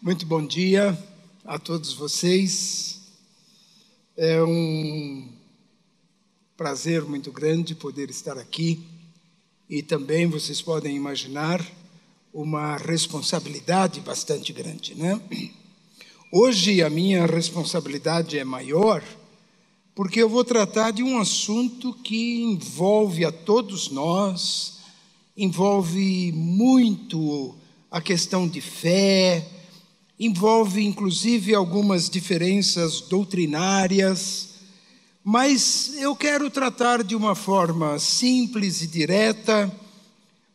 Muito bom dia a todos vocês. É um prazer muito grande poder estar aqui e também vocês podem imaginar uma responsabilidade bastante grande, né? Hoje a minha responsabilidade é maior porque eu vou tratar de um assunto que envolve a todos nós, envolve muito a questão de fé, envolve inclusive algumas diferenças doutrinárias, mas eu quero tratar de uma forma simples e direta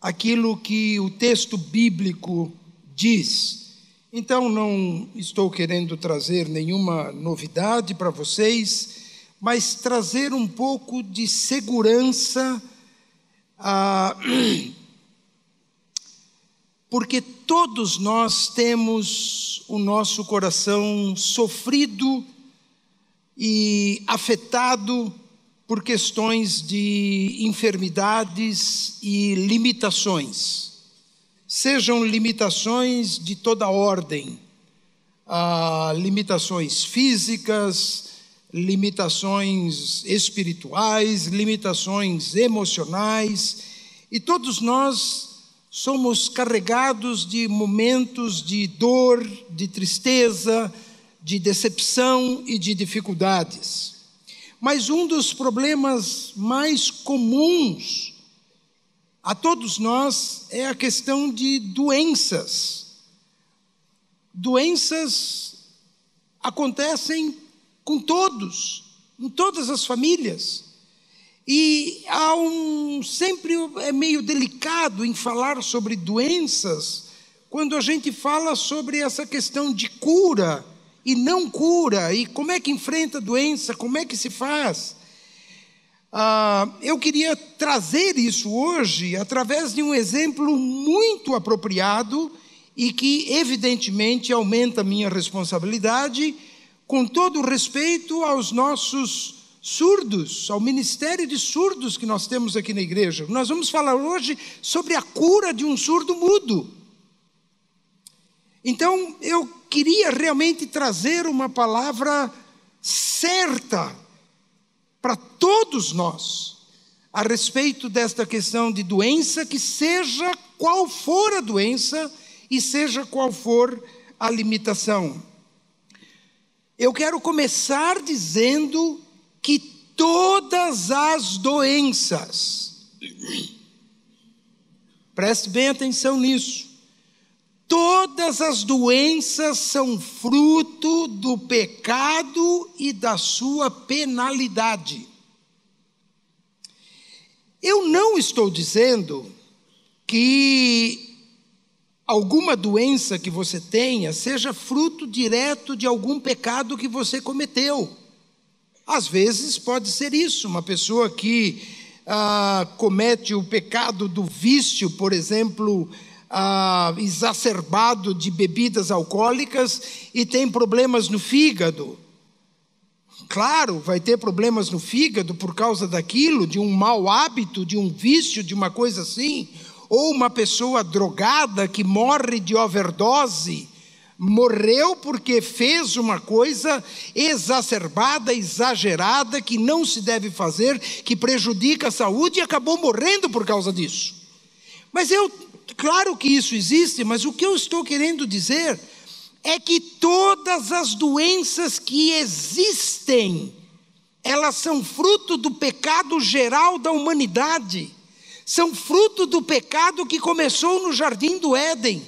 aquilo que o texto bíblico diz. Então não estou querendo trazer nenhuma novidade para vocês, mas trazer um pouco de segurança, porque todos nós temos o nosso coração sofrido e afetado por questões de enfermidades e limitações. Sejam limitações de toda ordem, limitações físicas, limitações espirituais, limitações emocionais, e todos nós somos carregados de momentos de dor, de tristeza, de decepção e de dificuldades. Mas um dos problemas mais comuns a todos nós é a questão de doenças. Doenças acontecem com todos, em todas as famílias. E sempre é meio delicado em falar sobre doenças, quando a gente fala sobre essa questão de cura e não cura, e como é que enfrenta a doença, como é que se faz. Eu queria trazer isso hoje através de um exemplo muito apropriado e que evidentemente aumenta a minha responsabilidade, com todo o respeito aos nossos surdos, ao ministério de surdos que nós temos aqui na igreja. Nós vamos falar hoje sobre a cura de um surdo mudo. Então, eu queria realmente trazer uma palavra certa para todos nós a respeito desta questão de doença, que seja qual for a doença e seja qual for a limitação. Eu quero começar dizendo que todas as doenças, preste bem atenção nisso, todas as doenças são fruto do pecado e da sua penalidade. Eu não estou dizendo que alguma doença que você tenha seja fruto direto de algum pecado que você cometeu. Às vezes pode ser isso, uma pessoa que comete o pecado do vício, por exemplo, exacerbado de bebidas alcoólicas e tem problemas no fígado. Claro, vai ter problemas no fígado por causa daquilo, de um mau hábito, de um vício, de uma coisa assim. Ou uma pessoa drogada que morre de overdose, morreu porque fez uma coisa exacerbada, exagerada, que não se deve fazer, que prejudica a saúde e acabou morrendo por causa disso. Mas claro que isso existe, mas o que eu estou querendo dizer é que todas as doenças que existem, elas são fruto do pecado geral da humanidade, são fruto do pecado que começou no Jardim do Éden,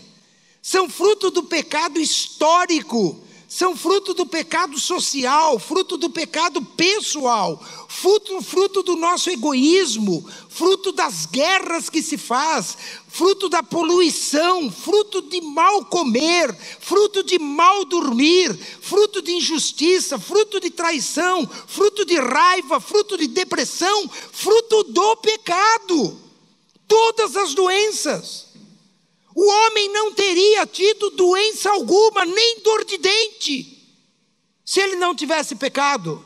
são fruto do pecado histórico, são fruto do pecado social, fruto do pecado pessoal, fruto do nosso egoísmo, fruto das guerras que se faz, fruto da poluição, fruto de mal comer, fruto de mal dormir, fruto de injustiça, fruto de traição, fruto de raiva, fruto de depressão, fruto do pecado. Todas as doenças. O homem não teria tido doença alguma, nem dor de dente, se ele não tivesse pecado.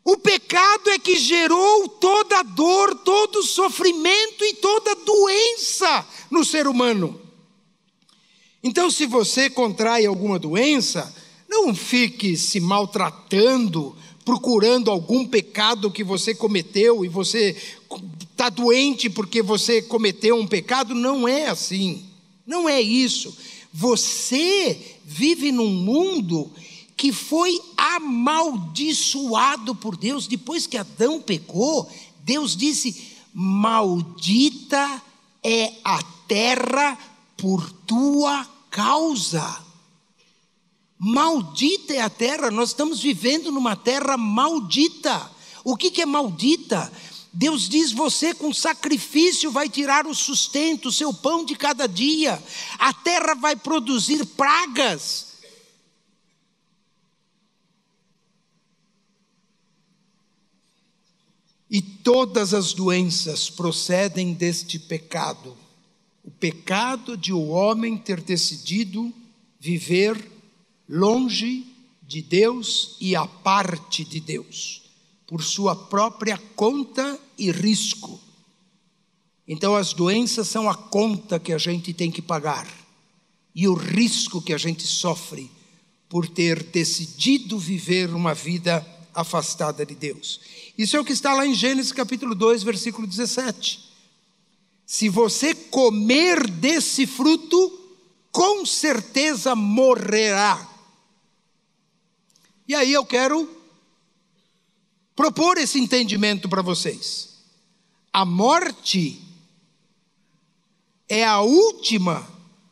O pecado é que gerou toda a dor, todo o sofrimento e toda a doença no ser humano. Então, se você contrai alguma doença, não fique se maltratando, procurando algum pecado que você cometeu e você está doente porque você cometeu um pecado. Não é assim, não é isso. Você vive num mundo que foi amaldiçoado por Deus. Depois que Adão pecou, Deus disse: maldita é a terra por tua causa. Maldita é a terra. Nós estamos vivendo numa terra maldita. O que é maldita? Deus diz: você com sacrifício vai tirar o sustento, o seu pão de cada dia. A terra vai produzir pragas. E todas as doenças procedem deste pecado. O pecado de o homem ter decidido viver longe de Deus e à parte de Deus, por sua própria conta e risco. Então as doenças são a conta que a gente tem que pagar e o risco que a gente sofre por ter decidido viver uma vida afastada de Deus. Isso é o que está lá em Gênesis capítulo 2, versículo 17. Se você comer desse fruto, com certeza morrerá. E aí eu quero propor esse entendimento para vocês. A morte é a última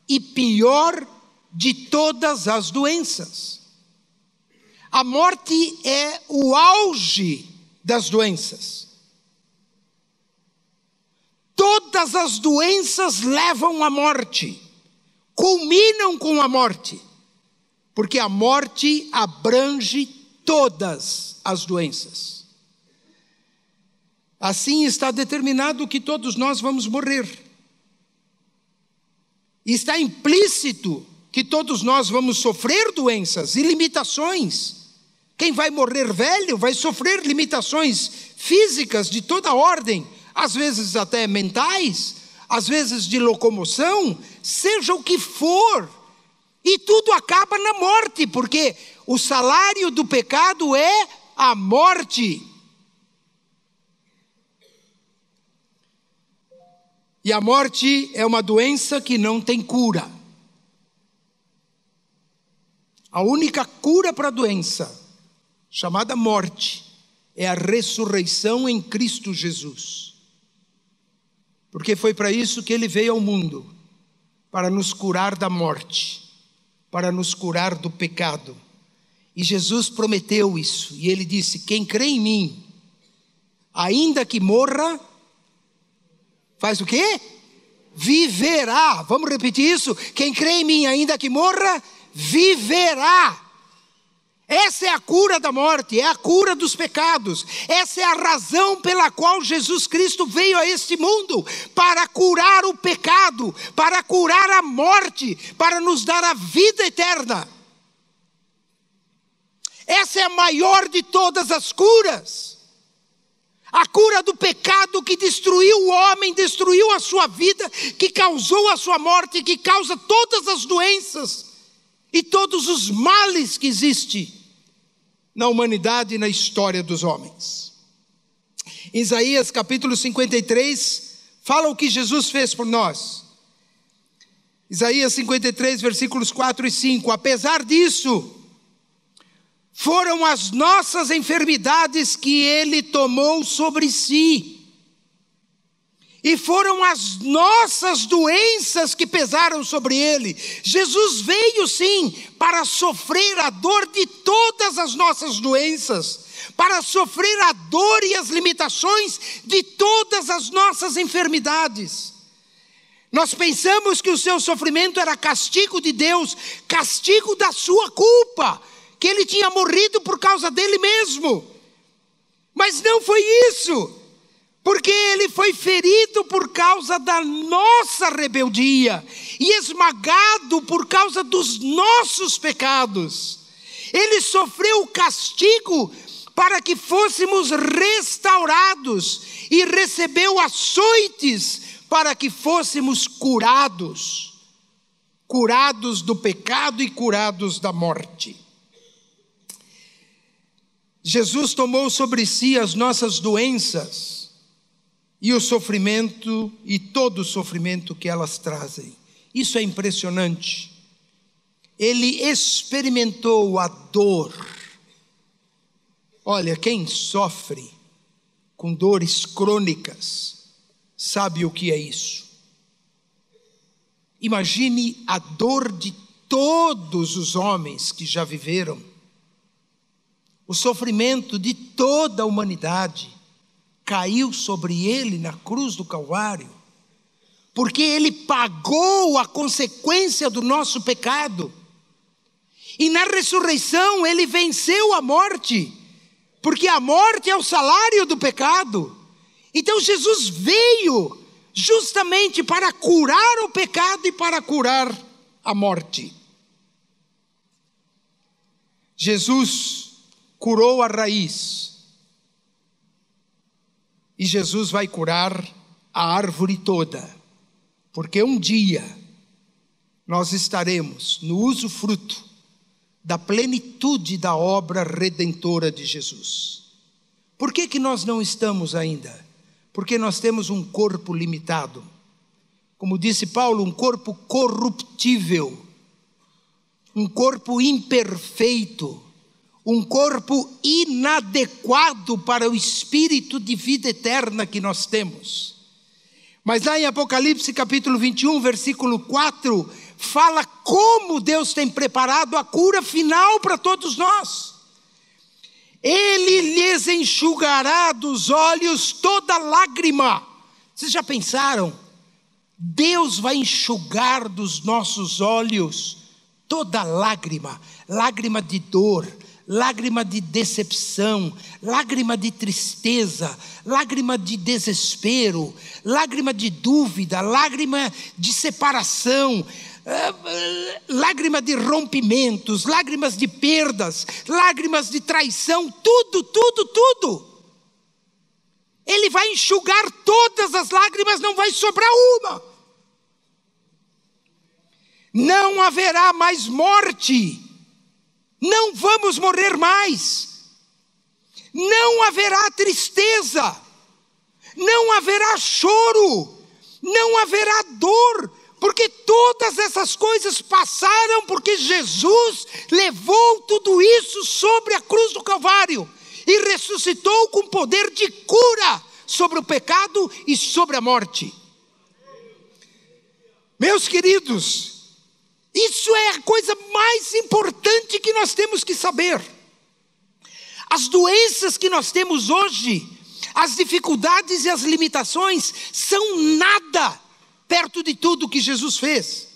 e pior de todas as doenças. A morte é o auge das doenças. Todas as doenças levam à morte, culminam com a morte, porque a morte abrange todas as doenças. Assim está determinado que todos nós vamos morrer. E está implícito que todos nós vamos sofrer doenças e limitações. Quem vai morrer velho vai sofrer limitações físicas de toda ordem, às vezes até mentais, às vezes de locomoção, seja o que for. E tudo acaba na morte, porque o salário do pecado é a morte. E a morte é uma doença que não tem cura. A única cura para a doença, chamada morte, é a ressurreição em Cristo Jesus. Porque foi para isso que Ele veio ao mundo, para nos curar da morte, para nos curar do pecado. E Jesus prometeu isso, e Ele disse: quem crê em mim, ainda que morra, faz o quê? Viverá. Vamos repetir isso? Quem crê em mim, ainda que morra, viverá. Essa é a cura da morte, é a cura dos pecados. Essa é a razão pela qual Jesus Cristo veio a este mundo, para curar o pecado, para curar a morte, para nos dar a vida eterna. Essa é a maior de todas as curas. A cura do pecado que destruiu o homem, destruiu a sua vida, que causou a sua morte, que causa todas as doenças e todos os males que existem na humanidade e na história dos homens. Isaías capítulo 53 fala o que Jesus fez por nós. Isaías 53, versículos 4 e 5. Apesar disso, foram as nossas enfermidades que Ele tomou sobre si. E foram as nossas doenças que pesaram sobre Ele. Jesus veio sim para sofrer a dor de todas as nossas doenças, para sofrer a dor e as limitações de todas as nossas enfermidades. Nós pensamos que o seu sofrimento era castigo de Deus, castigo da sua culpa, que Ele tinha morrido por causa dele mesmo. Mas não foi isso. Porque Ele foi ferido por causa da nossa rebeldia e esmagado por causa dos nossos pecados. Ele sofreu o castigo para que fôssemos restaurados e recebeu açoites para que fôssemos curados. curados do pecado e curados da morte. Jesus tomou sobre si as nossas doenças e o sofrimento e todo o sofrimento que elas trazem. Isso é impressionante. Ele experimentou a dor. Olha, quem sofre com dores crônicas sabe o que é isso. Imagine a dor de todos os homens que já viveram, o sofrimento de toda a humanidade caiu sobre ele na cruz do Calvário, porque ele pagou a consequência do nosso pecado, e na ressurreição ele venceu a morte, porque a morte é o salário do pecado. Então Jesus veio justamente para curar o pecado e para curar a morte. Jesus curou a raiz, e Jesus vai curar a árvore toda, porque um dia nós estaremos no usufruto da plenitude da obra redentora de Jesus. Por que nós não estamos ainda? Porque nós temos um corpo limitado. Como disse Paulo, um corpo corruptível, um corpo imperfeito, um corpo inadequado para o espírito de vida eterna que nós temos. Mas lá em Apocalipse capítulo 21, versículo 4, fala como Deus tem preparado a cura final para todos nós. Ele lhes enxugará dos olhos toda lágrima. Vocês já pensaram? Deus vai enxugar dos nossos olhos toda lágrima, lágrima de dor, lágrima de decepção, lágrima de tristeza, lágrima de desespero, lágrima de dúvida, lágrima de separação, lágrima de rompimentos, lágrimas de perdas, lágrimas de traição, tudo. Ele vai enxugar todas as lágrimas, não vai sobrar uma. Não haverá mais morte. Não vamos morrer mais. Não haverá tristeza. Não haverá choro. Não haverá dor. Porque todas essas coisas passaram, porque Jesus levou tudo isso sobre a cruz do Calvário e ressuscitou com poder de cura sobre o pecado e sobre a morte. Meus queridos, isso é a coisa mais importante que nós temos que saber. As doenças que nós temos hoje, as dificuldades e as limitações são nada perto de tudo que Jesus fez.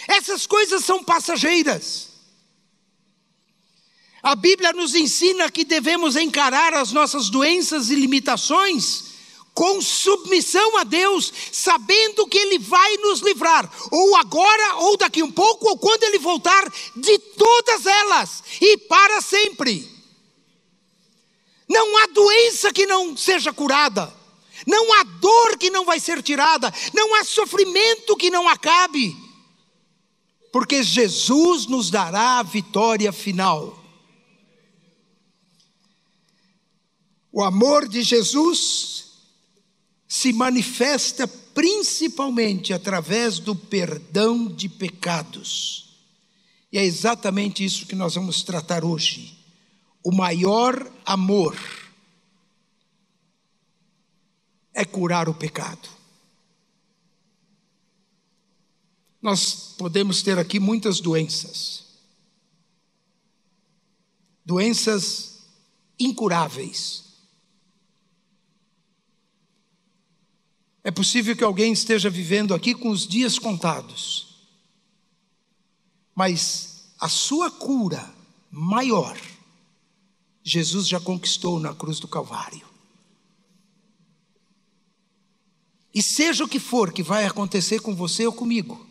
Essas coisas são passageiras. A Bíblia nos ensina que devemos encarar as nossas doenças e limitações com submissão a Deus, sabendo que Ele vai nos livrar, ou agora, ou daqui um pouco, ou quando Ele voltar, de todas elas, e para sempre. Não há doença que não seja curada, não há dor que não vai ser tirada, não há sofrimento que não acabe, porque Jesus nos dará a vitória final. O amor de Jesus se manifesta principalmente através do perdão de pecados. E é exatamente isso que nós vamos tratar hoje. O maior amor é curar o pecado. Nós podemos ter aqui muitas doenças. Doenças incuráveis. É possível que alguém esteja vivendo aqui com os dias contados. Mas a sua cura maior, Jesus já conquistou na cruz do Calvário. E seja o que for que vai acontecer com você ou comigo,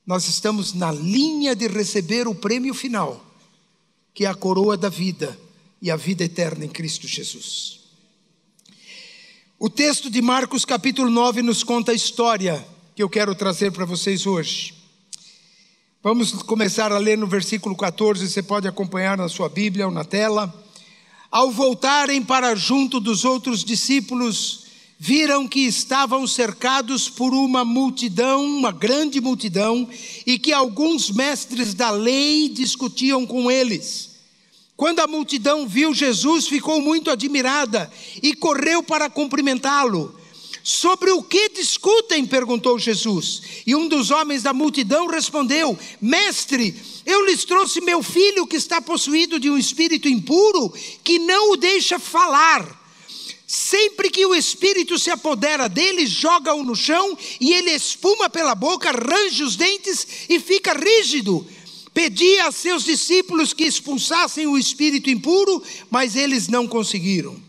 nós estamos na linha de receber o prêmio final, que é a coroa da vida e a vida eterna em Cristo Jesus. O texto de Marcos capítulo 9 nos conta a história que eu quero trazer para vocês hoje. Vamos começar a ler no versículo 14, você pode acompanhar na sua Bíblia ou na tela. Ao voltarem para junto dos outros discípulos, viram que estavam cercados por uma multidão, uma grande multidão, e que alguns mestres da lei discutiam com eles. Quando a multidão viu Jesus, ficou muito admirada e correu para cumprimentá-lo. Sobre o que discutem? Perguntou Jesus. E um dos homens da multidão respondeu: Mestre, eu lhes trouxe meu filho que está possuído de um espírito impuro, que não o deixa falar. Sempre que o espírito se apodera dele, joga-o no chão e ele espuma pela boca, range os dentes e fica rígido. Pedi a seus discípulos que expulsassem o espírito impuro, mas eles não conseguiram.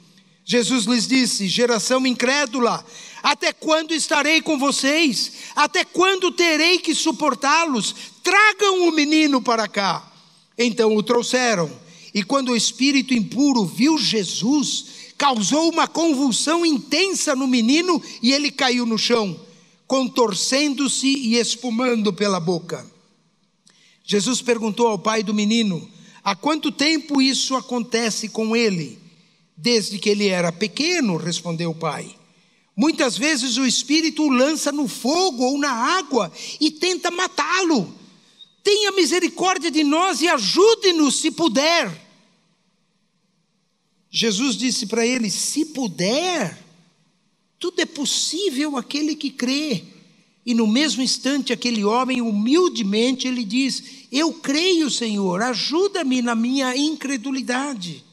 Jesus lhes disse: geração incrédula, até quando estarei com vocês? Até quando terei que suportá-los? Tragam o menino para cá. Então o trouxeram, e quando o espírito impuro viu Jesus, causou uma convulsão intensa no menino e ele caiu no chão, contorcendo-se e espumando pela boca. Jesus perguntou ao pai do menino: há quanto tempo isso acontece com ele? Desde que ele era pequeno, respondeu o pai. Muitas vezes o espírito o lança no fogo ou na água e tenta matá-lo. Tenha misericórdia de nós e ajude-nos se puder. Jesus disse para ele: se puder, tudo é possível àquele que crê. E no mesmo instante aquele homem humildemente ele diz: eu creio, Senhor, ajuda-me na minha incredulidade.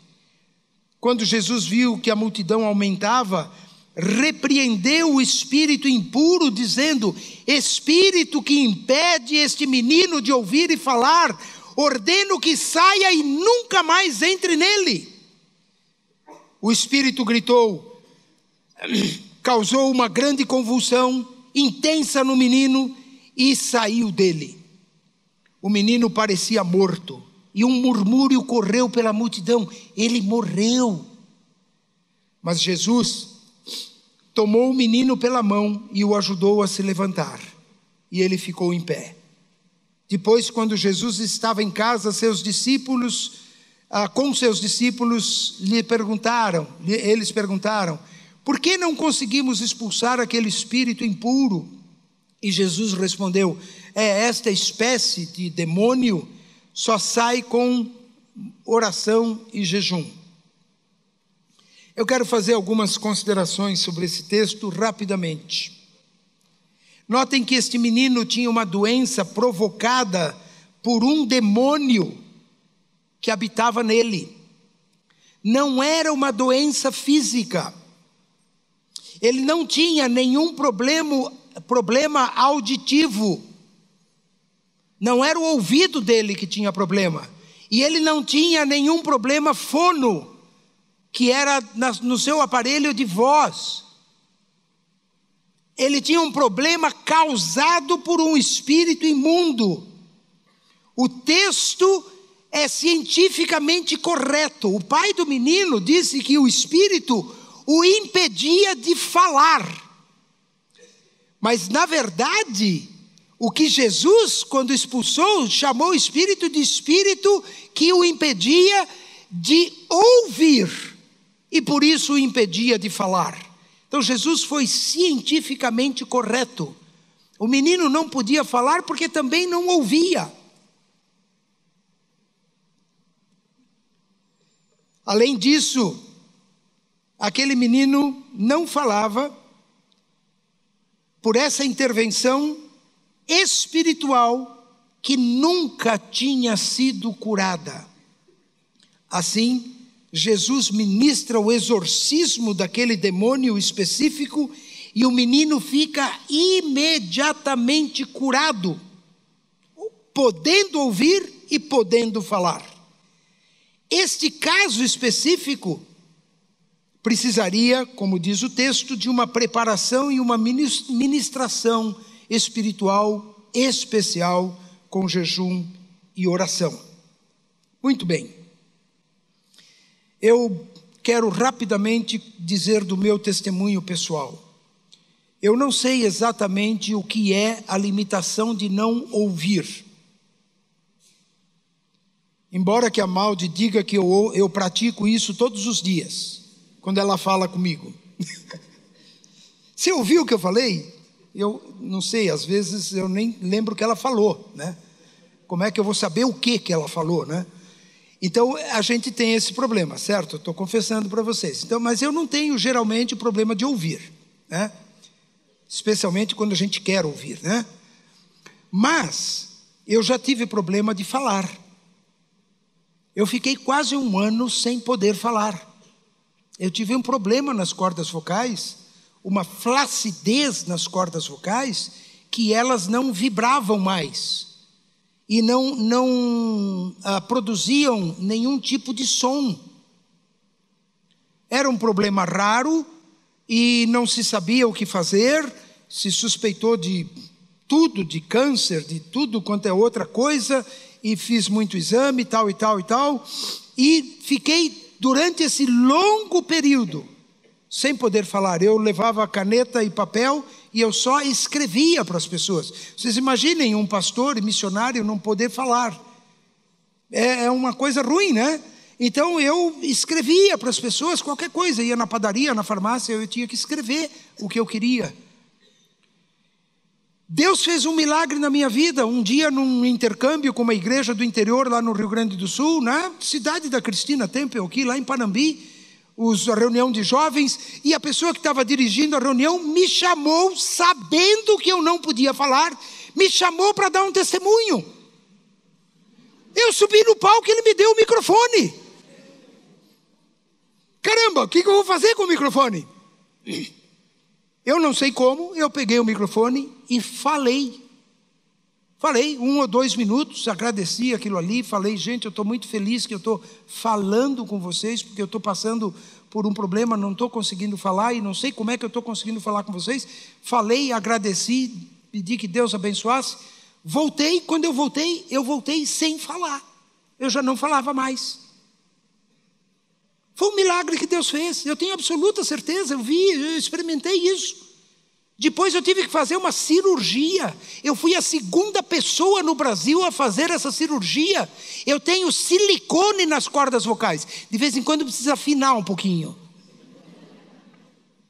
Quando Jesus viu que a multidão aumentava, repreendeu o espírito impuro, dizendo: espírito que impede este menino de ouvir e falar, ordeno que saia e nunca mais entre nele. O espírito gritou, causou uma grande convulsão intensa no menino e saiu dele. O menino parecia morto e um murmúrio correu pela multidão: ele morreu. Mas Jesus tomou o menino pela mão e o ajudou a se levantar, e ele ficou em pé. Depois, quando Jesus estava em casa, com seus discípulos eles perguntaram: por que não conseguimos expulsar aquele espírito impuro? E Jesus respondeu: esta espécie de demônio só sai com oração e jejum. Eu quero fazer algumas considerações sobre esse texto rapidamente. Notem que este menino tinha uma doença provocada por um demônio que habitava nele. Não era uma doença física. Ele não tinha nenhum problema auditivo. Não era o ouvido dele que tinha problema. E ele não tinha nenhum problema fono, que era no seu aparelho de voz. Ele tinha um problema causado por um espírito imundo. O texto é cientificamente correto. O pai do menino disse que o espírito o impedia de falar. Mas, na verdade, o que Jesus, quando expulsou, chamou o espírito de espírito que o impedia de ouvir. E por isso o impedia de falar. Então Jesus foi cientificamente correto. O menino não podia falar porque também não ouvia. Além disso, aquele menino não falava por essa intervenção espiritual que nunca tinha sido curada. Assim, Jesus ministra o exorcismo daquele demônio específico e o menino fica imediatamente curado, podendo ouvir e podendo falar. Este caso específico precisaria, como diz o texto, de uma preparação e uma ministração espiritual especial com jejum e oração. Muito bem. Eu quero rapidamente dizer do meu testemunho pessoal. Eu não sei exatamente o que é a limitação de não ouvir. Embora que a Maldi diga que eu pratico isso todos os dias, quando ela fala comigo. Você ouviu o que eu falei? Eu não sei, às vezes eu nem lembro o que ela falou, né? Como é que eu vou saber o que ela falou, né? Então a gente tem esse problema, certo? Estou confessando para vocês. Então, mas eu não tenho geralmente problema de ouvir, né? Especialmente quando a gente quer ouvir, né? Mas eu já tive problema de falar. Eu fiquei quase 1 ano sem poder falar. Eu tive um problema nas cordas vocais, uma flacidez nas cordas vocais, que elas não vibravam mais e não produziam nenhum tipo de som. Era um problema raro e não se sabia o que fazer, se suspeitou de tudo, de câncer, de tudo quanto é outra coisa, e fiz muito exame, tal e tal e tal, e fiquei durante esse longo período sem poder falar. Eu levava caneta e papel e eu só escrevia para as pessoas. Vocês imaginem um pastor e missionário não poder falar. É uma coisa ruim, né? Então eu escrevia para as pessoas qualquer coisa. Ia na padaria, na farmácia, eu tinha que escrever o que eu queria. Deus fez um milagre na minha vida. Um dia num intercâmbio com uma igreja do interior lá no Rio Grande do Sul, na cidade da Cristina Tempel, aqui lá em Panambi, a reunião de jovens, e a pessoa que estava dirigindo a reunião me chamou, sabendo que eu não podia falar, me chamou para dar um testemunho. Eu subi no palco e ele me deu o microfone. Caramba, o que eu vou fazer com o microfone? Eu não sei como, eu peguei o microfone e falei. Falei 1 ou 2 minutos, agradeci aquilo ali, falei, gente, eu estou muito feliz que eu estou falando com vocês, porque eu estou passando por um problema, não estou conseguindo falar e não sei como é que eu estou conseguindo falar com vocês. Falei, agradeci, pedi que Deus abençoasse. Voltei, quando eu voltei sem falar. Eu já não falava mais. Foi um milagre que Deus fez, eu tenho absoluta certeza, eu experimentei isso. Depois eu tive que fazer uma cirurgia. Eu fui a 2ª pessoa no Brasil a fazer essa cirurgia. Eu tenho silicone nas cordas vocais. De vez em quando precisa afinar um pouquinho.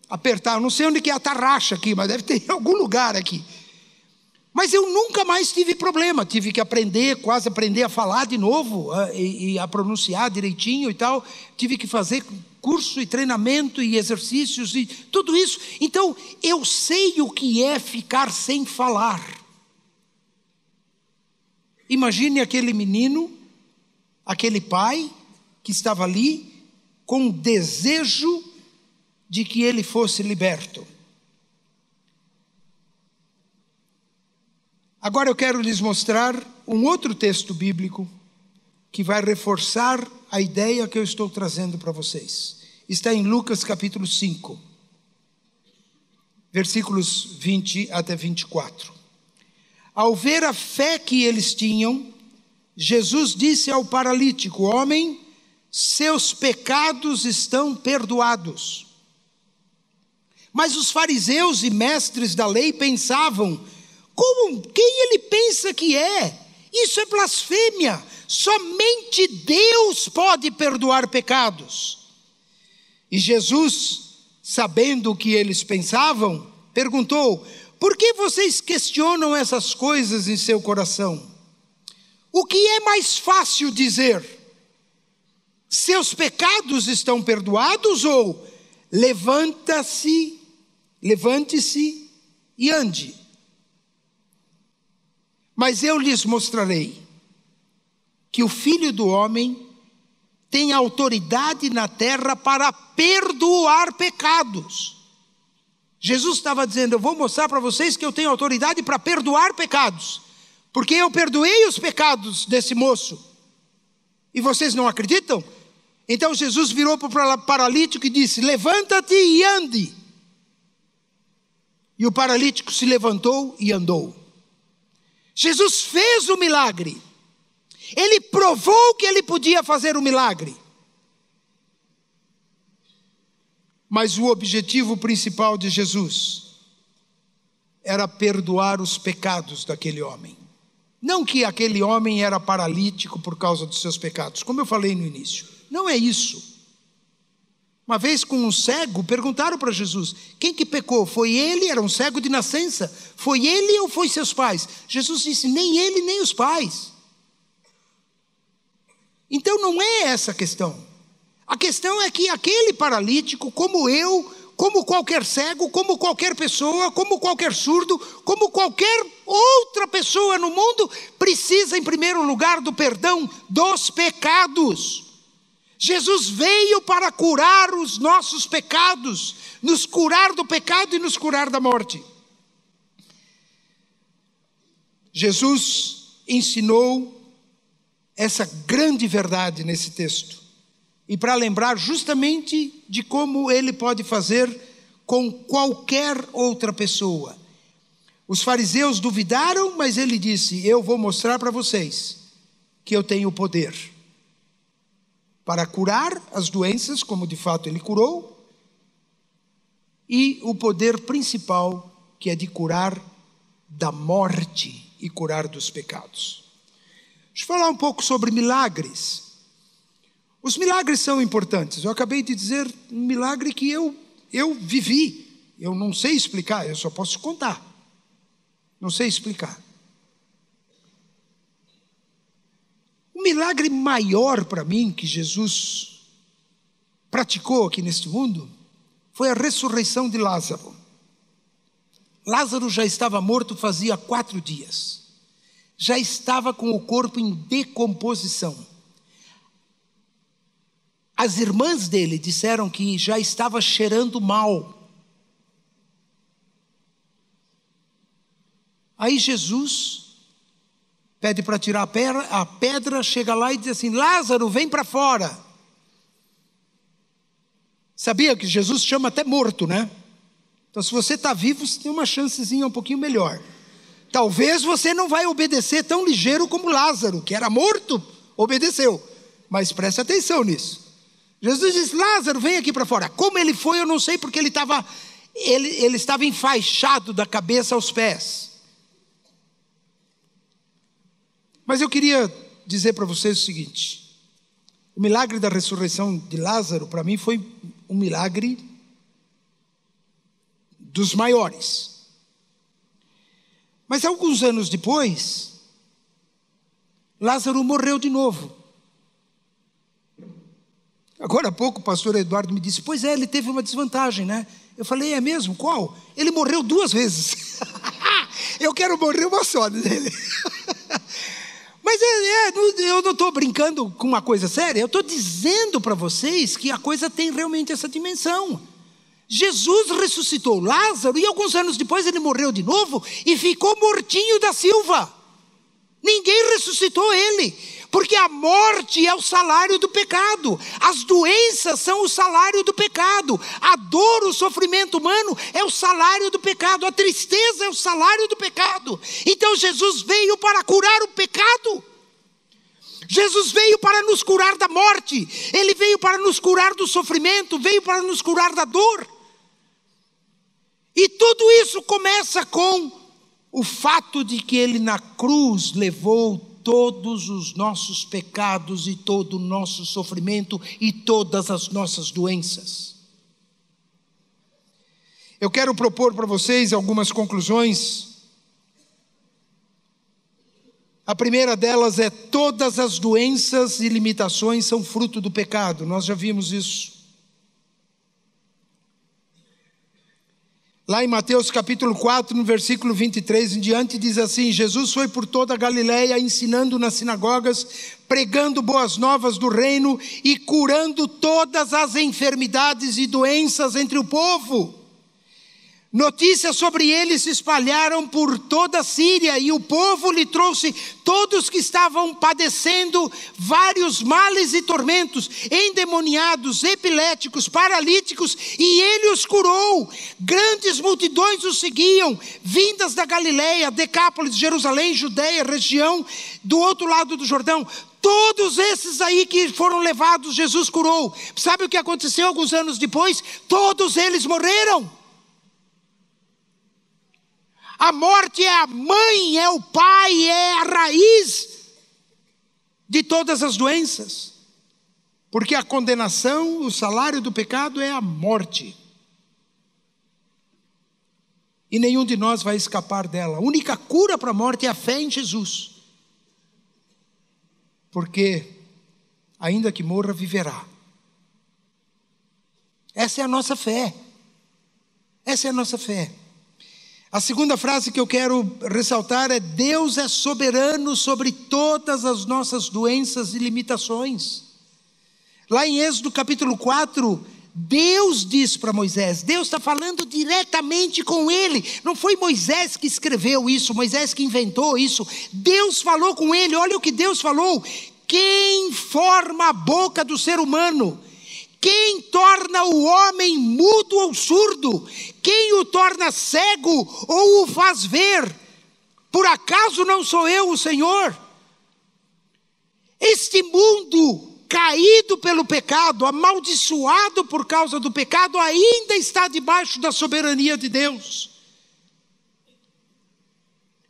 Apertar, não sei onde que é a tarraxa aqui, mas deve ter em algum lugar aqui. Mas eu nunca mais tive problema. Tive que quase aprender a falar de novo e a pronunciar direitinho e tal. Tive que fazer curso e treinamento e exercícios e tudo isso. Então, eu sei o que é ficar sem falar. Imagine aquele menino, aquele pai que estava ali com desejo de que ele fosse liberto. Agora eu quero lhes mostrar um outro texto bíblico que vai reforçar a ideia que eu estou trazendo para vocês. Está em Lucas capítulo 5, versículos 20 até 24. Ao ver a fé que eles tinham, Jesus disse ao paralítico: homem, seus pecados estão perdoados. Mas os fariseus e mestres da lei pensavam: quem ele pensa que é? Isso é blasfêmia. Somente Deus pode perdoar pecados. E Jesus, sabendo o que eles pensavam, perguntou: por que vocês questionam essas coisas em seu coração? O que é mais fácil dizer? Seus pecados estão perdoados, ou levante-se e ande? Mas eu lhes mostrarei que o Filho do Homem tem autoridade na terra para perdoar pecados. Jesus estava dizendo: eu vou mostrar para vocês que eu tenho autoridade para perdoar pecados, porque eu perdoei os pecados desse moço. E vocês não acreditam? Então Jesus virou para o paralítico e disse: levanta-te e ande. E o paralítico se levantou e andou. Jesus fez o milagre. Ele provou que ele podia fazer o milagre. Mas o objetivo principal de Jesus era perdoar os pecados daquele homem. Não que aquele homem era paralítico por causa dos seus pecados, como eu falei no início. Não é isso. Uma vez com um cego, perguntaram para Jesus, quem que pecou? Foi ele? Era um cego de nascença. Foi ele ou foi seus pais? Jesus disse, nem ele, nem os pais. Então não é essa a questão. A questão é que aquele paralítico, como eu, como qualquer cego, como qualquer pessoa, como qualquer surdo, como qualquer outra pessoa no mundo, precisa em primeiro lugar do perdão dos pecados. Jesus veio para curar os nossos pecados, nos curar do pecado e nos curar da morte. Jesus ensinou essa grande verdade nesse texto. E para lembrar justamente de como ele pode fazer com qualquer outra pessoa. Os fariseus duvidaram, mas ele disse, eu vou mostrar para vocês que eu tenho poder para curar as doenças, como de fato ele curou, e o poder principal, que é de curar da morte e curar dos pecados. Deixa eu falar um pouco sobre milagres. Os milagres são importantes. Eu acabei de dizer um milagre que eu vivi. Eu não sei explicar, eu só posso contar. Não sei explicar. O milagre maior para mim que Jesus praticou aqui neste mundo foi a ressurreição de Lázaro. Lázaro já estava morto fazia 4 dias. Já estava com o corpo em decomposição. As irmãs dele disseram que já estava cheirando mal. Aí Jesus pede para tirar a pedra, chega lá e diz assim, Lázaro, vem para fora. Sabia que Jesus chama até morto, né? Então se você está vivo, você tem uma chancezinha um pouquinho melhor. Talvez você não vai obedecer tão ligeiro como Lázaro, que era morto, obedeceu. Mas preste atenção nisso. Jesus disse, Lázaro, vem aqui para fora. Como ele foi, eu não sei, porque ele estava enfaixado da cabeça aos pés. Mas eu queria dizer para vocês o seguinte. O milagre da ressurreição de Lázaro, para mim, foi um milagre dos maiores. Mas alguns anos depois, Lázaro morreu de novo. Agora há pouco o pastor Eduardo me disse, pois é, ele teve uma desvantagem, né? Eu falei, é mesmo? Qual? Ele morreu 2 vezes. Eu quero morrer uma só dele. Mas eu não estou brincando com uma coisa séria, eu estou dizendo para vocês que a coisa tem realmente essa dimensão. Jesus ressuscitou Lázaro e alguns anos depois ele morreu de novo e ficou mortinho da Silva. Ninguém ressuscitou ele, porque a morte é o salário do pecado, as doenças são o salário do pecado, a dor, o sofrimento humano é o salário do pecado, a tristeza é o salário do pecado. Então Jesus veio para curar o pecado. Jesus veio para nos curar da morte, ele veio para nos curar do sofrimento, veio para nos curar da dor. E tudo isso começa com o fato de que ele na cruz levou todos os nossos pecados e todo o nosso sofrimento e todas as nossas doenças. Eu quero propor para vocês algumas conclusões. A primeira delas é: todas as doenças e limitações são fruto do pecado. Nós já vimos isso. Lá em Mateus capítulo 4, no versículo 23 em diante, diz assim: Jesus foi por toda a Galileia, ensinando nas sinagogas, pregando boas novas do reino e curando todas as enfermidades e doenças entre o povo. Notícias sobre ele se espalharam por toda a Síria e o povo lhe trouxe todos que estavam padecendo vários males e tormentos, endemoniados, epiléticos, paralíticos, e ele os curou. Grandes multidões o seguiam, vindas da Galileia, Decápolis, Jerusalém, Judeia, região do outro lado do Jordão. Todos esses aí que foram levados, Jesus curou. Sabe o que aconteceu alguns anos depois? Todos eles morreram. A morte é a mãe, é o pai, é a raiz de todas as doenças. Porque a condenação, o salário do pecado é a morte. E nenhum de nós vai escapar dela. A única cura para a morte é a fé em Jesus. Porque, ainda que morra, viverá. Essa é a nossa fé. Essa é a nossa fé. A segunda frase que eu quero ressaltar é: Deus é soberano sobre todas as nossas doenças e limitações. Lá em Êxodo capítulo 4, Deus diz para Moisés, Deus está falando diretamente com ele. Não foi Moisés que escreveu isso, Moisés que inventou isso. Deus falou com ele, olha o que Deus falou. Quem forma a boca do ser humano? Quem torna o homem mudo ou surdo? Quem o torna cego ou o faz ver? Por acaso não sou eu o Senhor? Este mundo caído pelo pecado, amaldiçoado por causa do pecado, ainda está debaixo da soberania de Deus.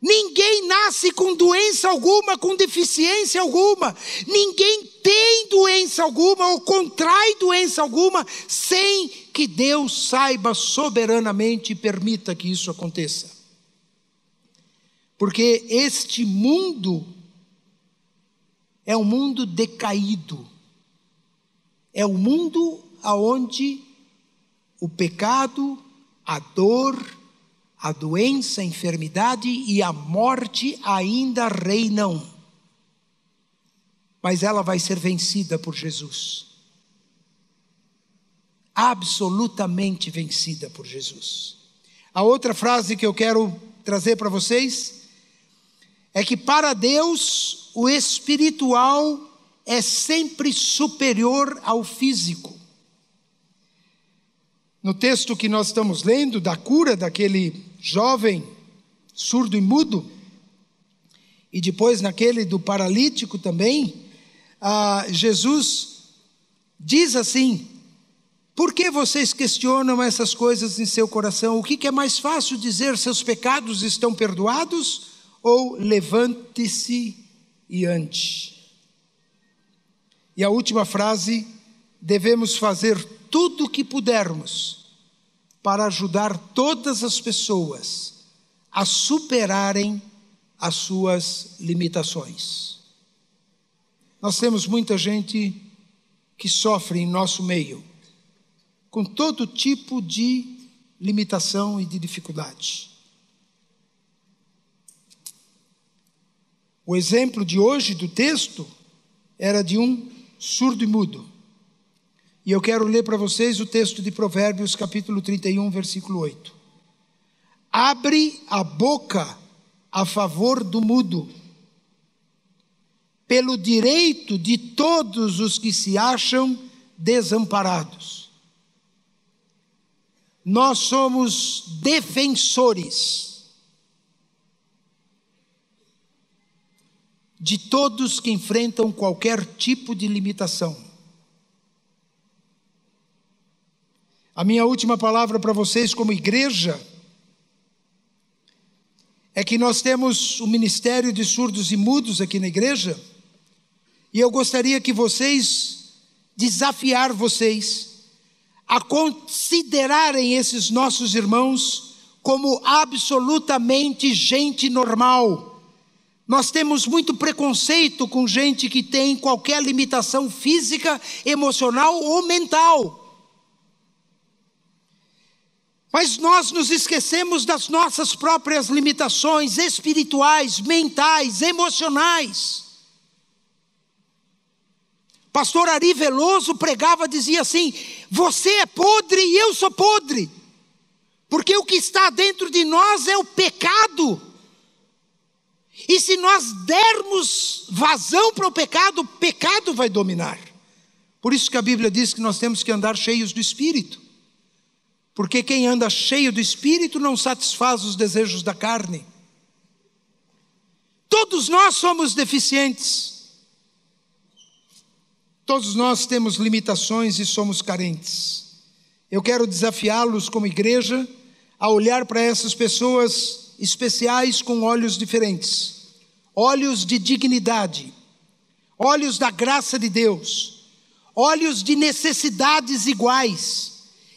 Ninguém nasce com doença alguma, com deficiência alguma. Ninguém tem doença alguma ou contrai doença alguma sem que Deus saiba soberanamente e permita que isso aconteça. Porque este mundo é um mundo decaído. É um mundo onde o pecado, a dor, a doença, a enfermidade e a morte ainda reinam. Mas ela vai ser vencida por Jesus. Absolutamente vencida por Jesus. A outra frase que eu quero trazer para vocês é que para Deus o espiritual é sempre superior ao físico. No texto que nós estamos lendo, da cura daquele jovem surdo e mudo, e depois naquele do paralítico também, Jesus diz assim: por que vocês questionam essas coisas em seu coração? O que é mais fácil dizer, seus pecados estão perdoados? Ou levante-se e ande? E a última frase: devemos fazer tudo o que pudermos para ajudar todas as pessoas a superarem as suas limitações. Nós temos muita gente que sofre em nosso meio com todo tipo de limitação e de dificuldade. O exemplo de hoje do texto era de um surdo e mudo. E eu quero ler para vocês o texto de Provérbios, capítulo 31, versículo 8. Abre a boca a favor do mudo, pelo direito de todos os que se acham desamparados. Nós somos defensores de todos que enfrentam qualquer tipo de limitação. A minha última palavra para vocês como igreja é que nós temos o ministério de surdos e mudos aqui na igreja, e eu gostaria que desafiar vocês a considerarem esses nossos irmãos como absolutamente gente normal. Nós temos muito preconceito com gente que tem qualquer limitação física, emocional ou mental. Mas nós nos esquecemos das nossas próprias limitações espirituais, mentais, emocionais. Pastor Ari Veloso pregava, dizia assim: você é podre e eu sou podre, porque o que está dentro de nós é o pecado. E se nós dermos vazão para o pecado vai dominar. Por isso que a Bíblia diz que nós temos que andar cheios do Espírito. Porque quem anda cheio do Espírito não satisfaz os desejos da carne. Todos nós somos deficientes. Todos nós temos limitações e somos carentes. Eu quero desafiá-los como igreja a olhar para essas pessoas especiais com olhos diferentes, olhos de dignidade, olhos da graça de Deus, olhos de necessidades iguais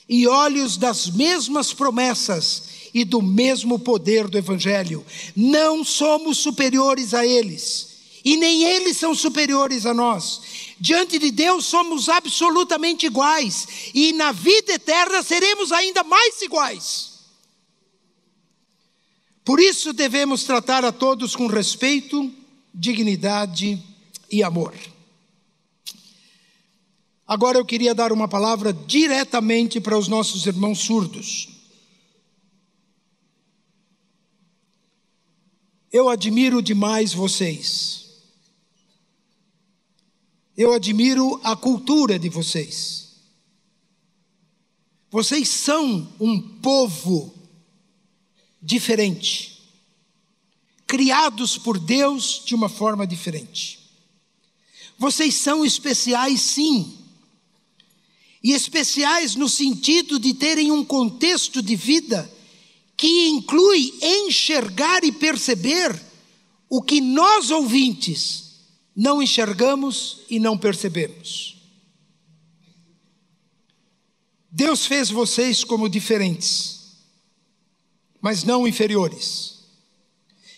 e olhos das mesmas promessas e do mesmo poder do Evangelho. Não somos superiores a eles, e nem eles são superiores a nós. Diante de Deus somos absolutamente iguais, e na vida eterna seremos ainda mais iguais. Por isso devemos tratar a todos com respeito, dignidade e amor. Agora eu queria dar uma palavra diretamente para os nossos irmãos surdos. Eu admiro demais vocês. Eu admiro a cultura de vocês. Vocês são um povo diferente, criados por Deus de uma forma diferente. Vocês são especiais, sim. E especiais no sentido de terem um contexto de vida que inclui enxergar e perceber o que nós, ouvintes, não enxergamos e não percebemos. Deus fez vocês como diferentes, mas não inferiores.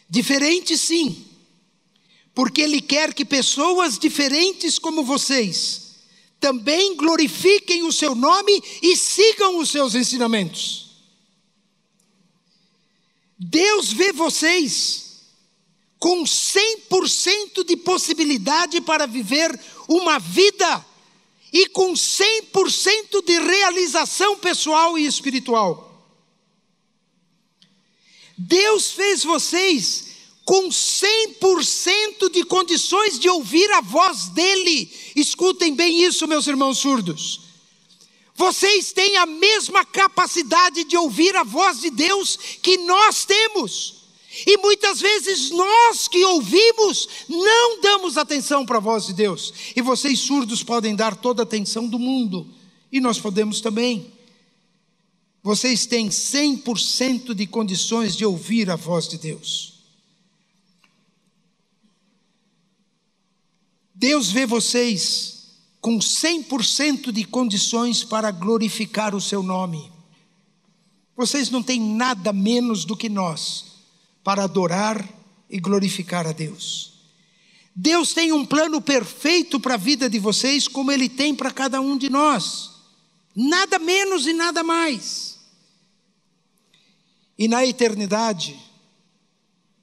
Diferentes, sim, porque Ele quer que pessoas diferentes como vocês também glorifiquem o seu nome e sigam os seus ensinamentos. Deus vê vocês com 100% de possibilidade para viver uma vida e com 100% de realização pessoal e espiritual. Deus fez vocês com 100% de condições de ouvir a voz dEle. Escutem bem isso, meus irmãos surdos. Vocês têm a mesma capacidade de ouvir a voz de Deus que nós temos. E muitas vezes nós que ouvimos não damos atenção para a voz de Deus. E vocês surdos podem dar toda a atenção do mundo. E nós podemos também. Vocês têm 100% de condições de ouvir a voz de Deus. Deus vê vocês com 100% de condições para glorificar o seu nome. Vocês não têm nada menos do que nós para adorar e glorificar a Deus. Deus tem um plano perfeito para a vida de vocês, como Ele tem para cada um de nós. Nada menos e nada mais. E na eternidade,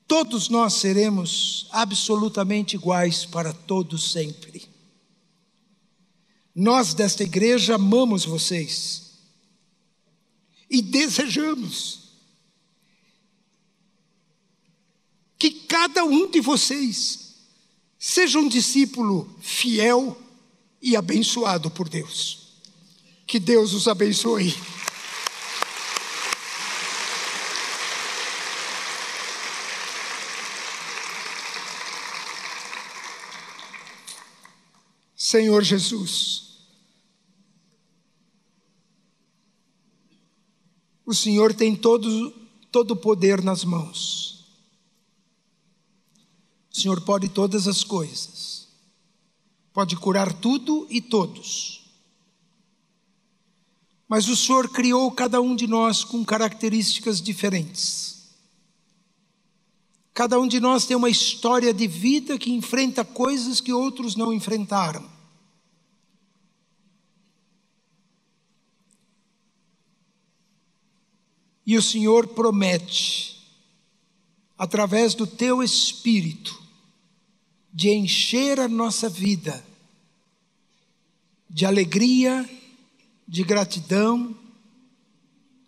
todos nós seremos absolutamente iguais para todos sempre. Nós desta igreja amamos vocês e desejamos que cada um de vocês seja um discípulo fiel e abençoado por Deus. Que Deus os abençoe. Senhor Jesus, o Senhor tem todo o poder nas mãos. O Senhor pode todas as coisas. Pode curar tudo e todos. Mas o Senhor criou cada um de nós com características diferentes. Cada um de nós tem uma história de vida que enfrenta coisas que outros não enfrentaram. E o Senhor promete, através do Teu Espírito, de encher a nossa vida de alegria, de gratidão,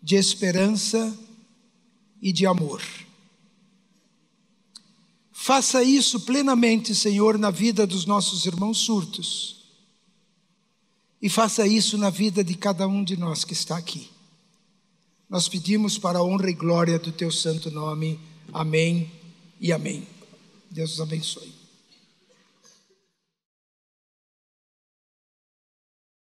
de esperança e de amor. Faça isso plenamente, Senhor, na vida dos nossos irmãos surdos. E faça isso na vida de cada um de nós que está aqui. Nós pedimos para a honra e glória do Teu santo nome. Amém e amém. Deus os abençoe.